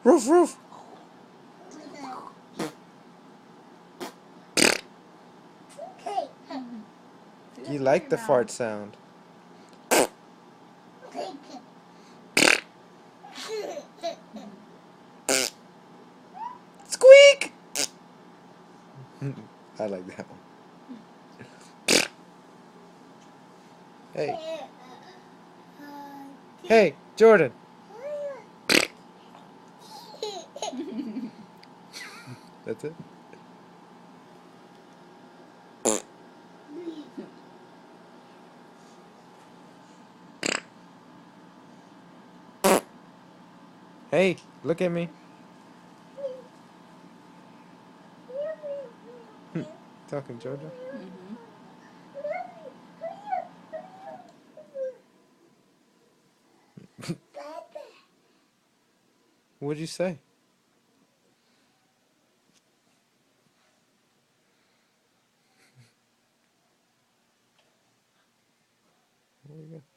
Roof, roof. You like the fart sound. Squeak! I like that one. Hey. Hey, Jordan. That's it? Hey, look at me. Talking Georgia. What'd you say? There you go.